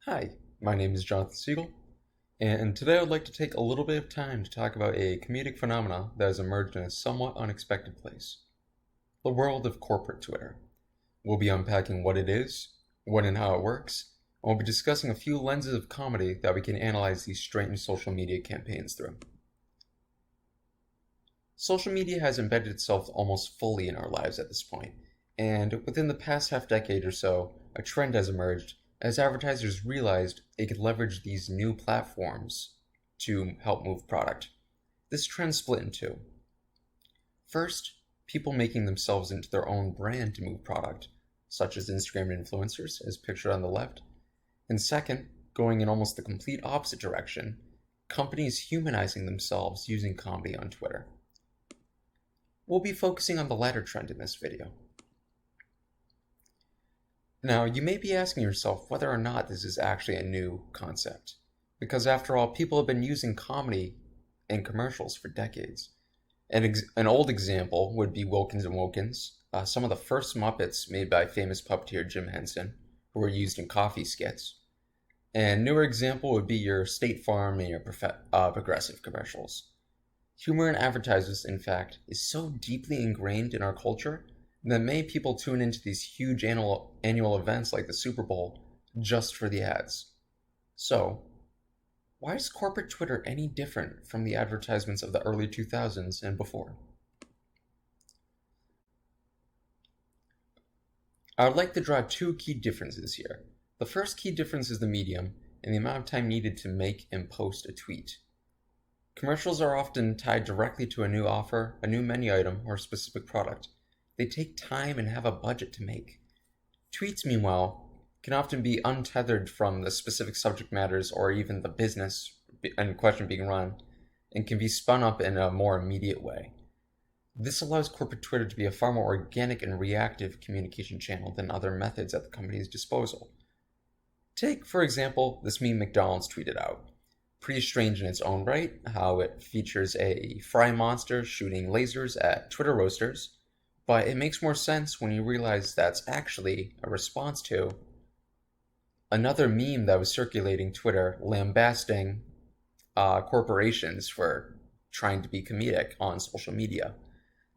Hi, my name is Jonathan Siegel, and today I would like to take a little bit of time to talk about a comedic phenomena that has emerged in a somewhat unexpected place: the world of corporate Twitter. We'll be unpacking what it is, when and how it works, and we'll be discussing a few lenses of comedy that we can analyze these strange social media campaigns through. Social media has embedded itself almost fully in our lives at this point, and within the past half decade or so, a trend has emerged as advertisers realized they could leverage these new platforms to help move product. This trend split in two. First, people making themselves into their own brand to move product, such as Instagram influencers, as pictured on the left. And second, going in almost the complete opposite direction, companies humanizing themselves using comedy on Twitter. We'll be focusing on the latter trend in this video. Now, you may be asking yourself whether or not this is actually a new concept, because after all, people have been using comedy in commercials for decades. An old example would be Wilkins and Wilkins, some of the first Muppets made by famous puppeteer Jim Henson, who were used in coffee skits. And newer example would be your State Farm and your Progressive commercials. Humor in advertisements, in fact, is so deeply ingrained in our culture that many people tune into these huge annual events like the Super Bowl just for the ads. So, why is corporate Twitter any different from the advertisements of the early 2000s and before? I would like to draw two key differences here. The first key difference is the medium and the amount of time needed to make and post a tweet. Commercials are often tied directly to a new offer, a new menu item, or a specific product. They take time and have a budget to make. Tweets, meanwhile, can often be untethered from the specific subject matters or even the business in question being run, and can be spun up in a more immediate way. This allows corporate Twitter to be a far more organic and reactive communication channel than other methods at the company's disposal. Take, for example, this meme McDonald's tweeted out. Pretty strange in its own right, how it features a fry monster shooting lasers at Twitter roasters, but it makes more sense when you realize that's actually a response to another meme that was circulating Twitter lambasting corporations for trying to be comedic on social media.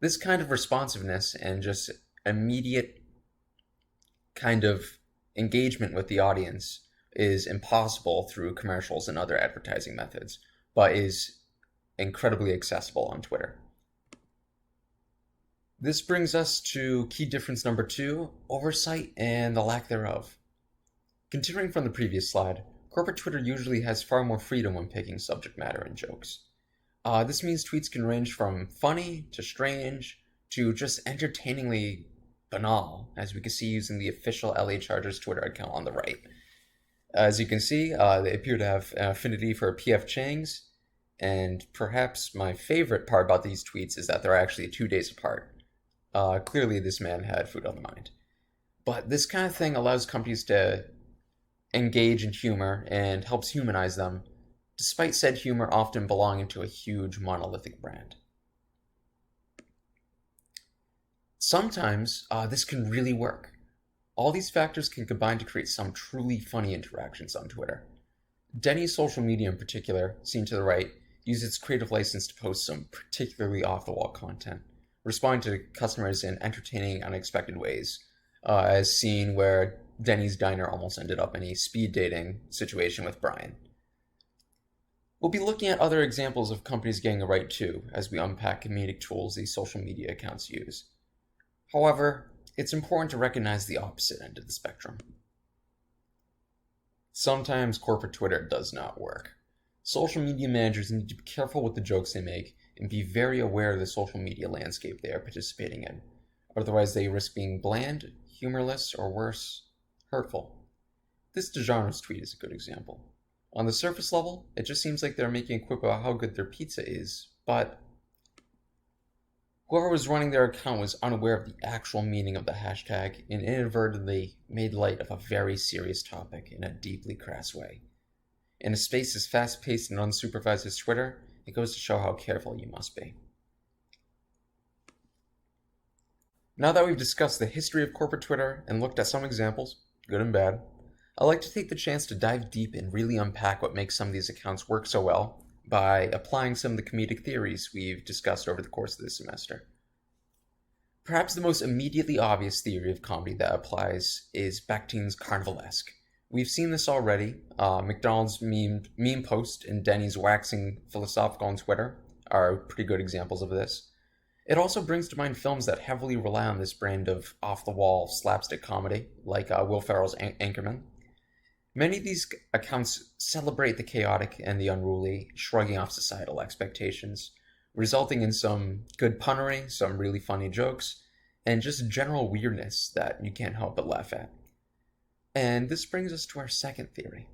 This kind of responsiveness and just immediate kind of engagement with the audience is impossible through commercials and other advertising methods, but is incredibly accessible on Twitter. This brings us to key difference number 2, oversight and the lack thereof. Continuing from the previous slide, corporate Twitter usually has far more freedom when picking subject matter and jokes. This means tweets can range from funny to strange to just entertainingly banal, as we can see using the official LA Chargers Twitter account on the right. As you can see, they appear to have an affinity for PF Chang's, and perhaps my favorite part about these tweets is that they're actually 2 days apart. Clearly this man had food on the mind. But this kind of thing allows companies to engage in humor and helps humanize them, despite said humor often belonging to a huge monolithic brand. Sometimes this can really work. All these factors can combine to create some truly funny interactions on Twitter. Denny's social media in particular, seen to the right, used its creative license to post some particularly off-the-wall content, responding to customers in entertaining, unexpected ways, as seen where Denny's diner almost ended up in a speed dating situation with Brian. We'll be looking at other examples of companies getting it right too, as we unpack comedic tools these social media accounts use. However, it's important to recognize the opposite end of the spectrum. Sometimes corporate Twitter does not work. Social media managers need to be careful with the jokes they make and be very aware of the social media landscape they are participating in. Otherwise, they risk being bland, humorless, or worse, hurtful. This Digiorno's tweet is a good example. On the surface level, it just seems like they're making a quip about how good their pizza is, but whoever was running their account was unaware of the actual meaning of the hashtag and inadvertently made light of a very serious topic in a deeply crass way. In a space as fast-paced and unsupervised as Twitter, it goes to show how careful you must be. Now that we've discussed the history of corporate Twitter and looked at some examples, good and bad, I like to take the chance to dive deep and really unpack what makes some of these accounts work so well by applying some of the comedic theories we've discussed over the course of this semester. Perhaps the most immediately obvious theory of comedy that applies is Bakhtein's carnivalesque. We've seen this already. McDonald's meme post and Denny's waxing philosophical on Twitter are pretty good examples of this. It also brings to mind films that heavily rely on this brand of off-the-wall slapstick comedy, like Will Ferrell's Anchorman. Many of these accounts celebrate the chaotic and the unruly, shrugging off societal expectations, resulting in some good punnery, some really funny jokes, and just general weirdness that you can't help but laugh at. And this brings us to our second theory.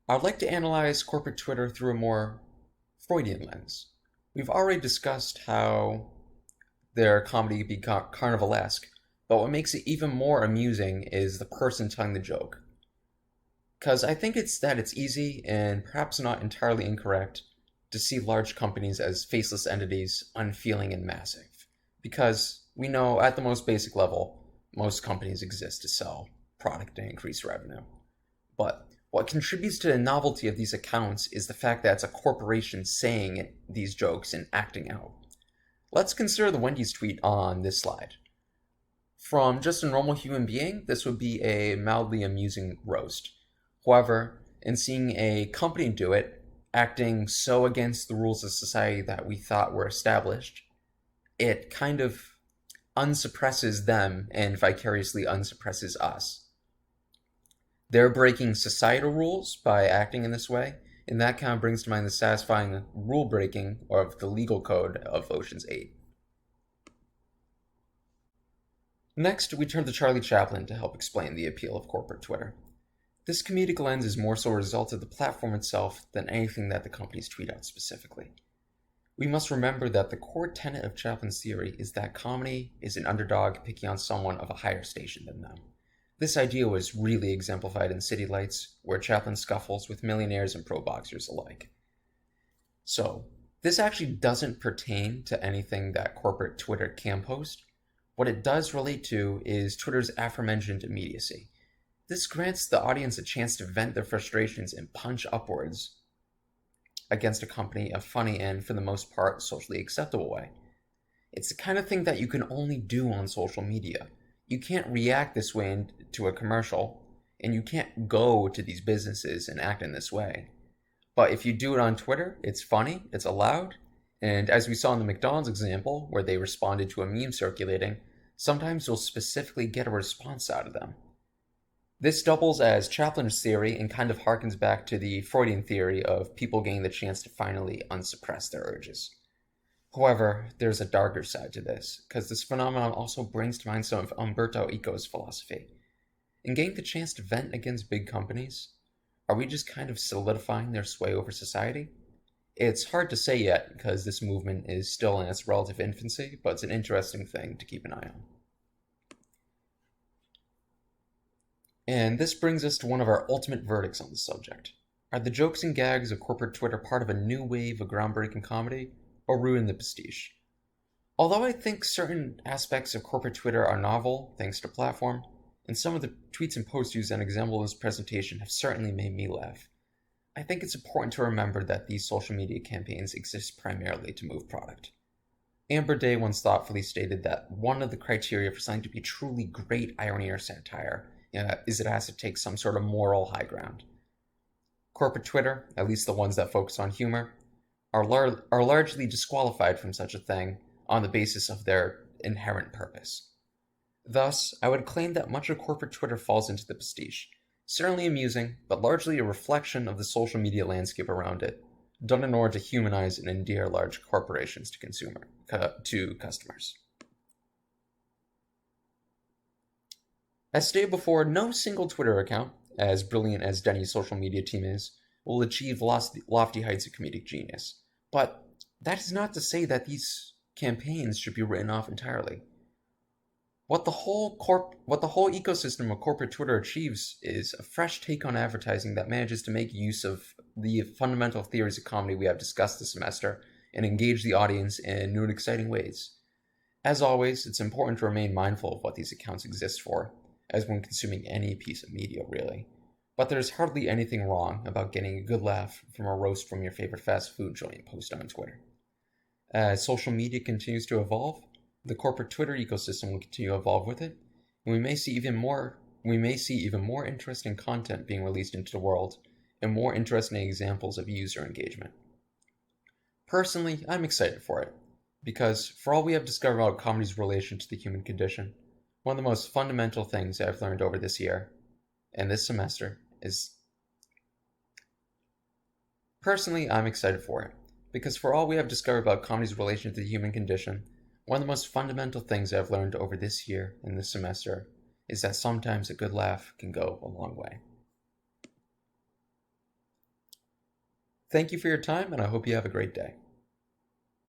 I'd like to analyze corporate Twitter through a more Freudian lens. We've already discussed how their comedy can be carnivalesque, but what makes it even more amusing is the person telling the joke. Because I think it's easy, and perhaps not entirely incorrect, to see large companies as faceless entities, unfeeling and massive. Because we know at the most basic level, most companies exist to sell product and increase revenue. But what contributes to the novelty of these accounts is the fact that it's a corporation saying these jokes and acting out. Let's consider the Wendy's tweet on this slide. From just a normal human being, this would be a mildly amusing roast. However, in seeing a company do it, acting so against the rules of society that we thought were established, it kind of unsuppresses them and vicariously unsuppresses us. They're breaking societal rules by acting in this way, and that kind of brings to mind the satisfying rule breaking of the legal code of Ocean's 8. Next, we turn to Charlie Chaplin to help explain the appeal of corporate Twitter. This comedic lens is more so a result of the platform itself than anything that the companies tweet out specifically. We must remember that the core tenet of Chaplin's theory is that comedy is an underdog picking on someone of a higher station than them. This idea was really exemplified in City Lights, where Chaplin scuffles with millionaires and pro boxers alike. So, this actually doesn't pertain to anything that corporate Twitter can post. What it does relate to is Twitter's aforementioned immediacy. This grants the audience a chance to vent their frustrations and punch upwards against a company in a funny and, for the most part, socially acceptable way. It's the kind of thing that you can only do on social media. You can't react this way to a commercial, and you can't go to these businesses and act in this way. But if you do it on Twitter, it's funny, it's allowed, and as we saw in the McDonald's example, where they responded to a meme circulating, sometimes you'll specifically get a response out of them. This doubles as Chaplin's theory and kind of harkens back to the Freudian theory of people getting the chance to finally unsuppress their urges. However, there's a darker side to this, because this phenomenon also brings to mind some of Umberto Eco's philosophy. In getting the chance to vent against big companies, are we just kind of solidifying their sway over society? It's hard to say yet, because this movement is still in its relative infancy, but it's an interesting thing to keep an eye on. And this brings us to one of our ultimate verdicts on the subject. Are the jokes and gags of corporate Twitter part of a new wave of groundbreaking comedy, or ruin the prestige? Although I think certain aspects of corporate Twitter are novel, thanks to platform, and some of the tweets and posts used as an example of this presentation have certainly made me laugh, I think it's important to remember that these social media campaigns exist primarily to move product. Amber Day once thoughtfully stated that one of the criteria for something to be truly great irony or satire is it has to take some sort of moral high ground. Corporate Twitter, at least the ones that focus on humor, are largely disqualified from such a thing on the basis of their inherent purpose. Thus, I would claim that much of corporate Twitter falls into the prestige, certainly amusing, but largely a reflection of the social media landscape around it, done in order to humanize and endear large corporations to customers. As stated before, no single Twitter account, as brilliant as Denny's social media team is, will achieve lofty heights of comedic genius. But that is not to say that these campaigns should be written off entirely. What the whole ecosystem of corporate Twitter achieves is a fresh take on advertising that manages to make use of the fundamental theories of comedy we have discussed this semester and engage the audience in new and exciting ways. As always, it's important to remain mindful of what these accounts exist for, as when consuming any piece of media, really. But there's hardly anything wrong about getting a good laugh from a roast from your favorite fast food joint posted on Twitter. As social media continues to evolve, the corporate Twitter ecosystem will continue to evolve with it, and we may see even more interesting content being released into the world and more interesting examples of user engagement. Personally, I'm excited for it, because for all we have discovered about comedy's relation to the human condition, one of the most fundamental things I've learned over this year and this semester is... Personally, I'm excited for it, because for all we have discovered about comedy's relation to the human condition, one of the most fundamental things I've learned over this year and this semester is that sometimes a good laugh can go a long way. Thank you for your time, and I hope you have a great day.